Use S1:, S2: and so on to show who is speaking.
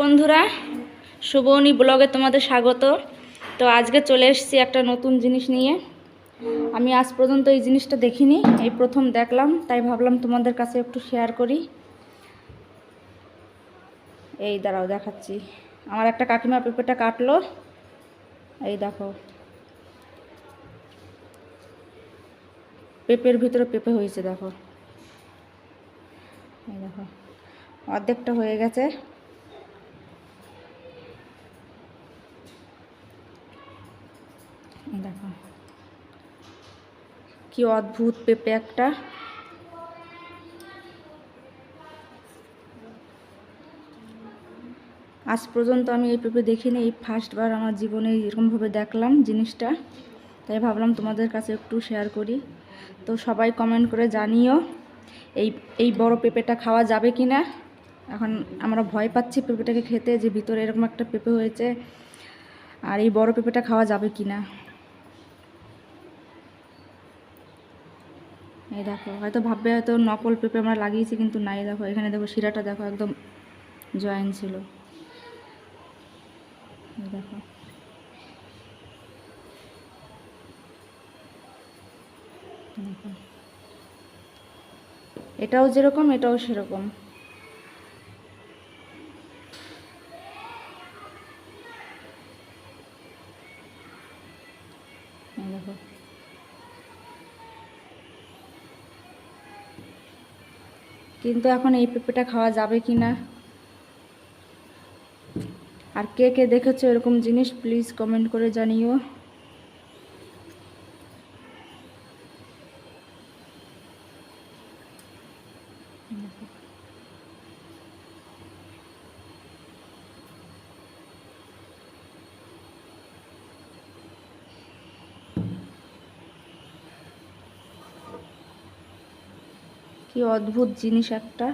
S1: বন্ধুরা, শুভনী ব্লগে তোমাদের স্বাগত। তো আজকে চলে এসেছি একটা নতুন জিনিস নিয়ে। আমি আজ পর্যন্ত এই জিনিসটা দেখিনি, এই প্রথম দেখলাম, তাই ভাবলাম তোমাদের কাছে একটু শেয়ার করি। এই দাঁড়াও দেখাচ্ছি। আমার একটা কাকিমা পেঁপেটা কাটলো, এই দেখো পেঁপের ভিতরে পেঁপে হয়েছে, দেখো এই দেখো অর্ধেকটা হয়ে গেছে। দেখো কি অদ্ভুত পেঁপে একটা। আজ পর্যন্ত আমি এই পেঁপে দেখিনি, এই ফার্স্টবার আমার জীবনে এরকমভাবে দেখলাম জিনিসটা, তাই ভাবলাম তোমাদের কাছে একটু শেয়ার করি। তো সবাই কমেন্ট করে জানিও এই এই বড় পেঁপেটা খাওয়া যাবে কি না। এখন আমরা ভয় পাচ্ছি পেঁপেটাকে খেতে, যে ভিতরে এরকম একটা পেঁপে হয়েছে, আর এই বড় পেঁপেটা খাওয়া যাবে কি না। এই দেখো, হয়তো ভাববে হয়তো নকল পেঁপে আমরা লাগিয়েছি, কিন্তু নাই। দেখো এখানে দেখো শিরাটা দেখো একদম জয়েন ছিল। দেখো দেখো এটাও যেরকম এটাও সেরকম। দেখো কিন্তু এখন এই পেঁপেটা খাওয়া যাবে কি না, আর কে কে দেখেছো এরকম জিনিস প্লিজ কমেন্ট করে জানিও। কি অদ্ভুত জিনিস একটা।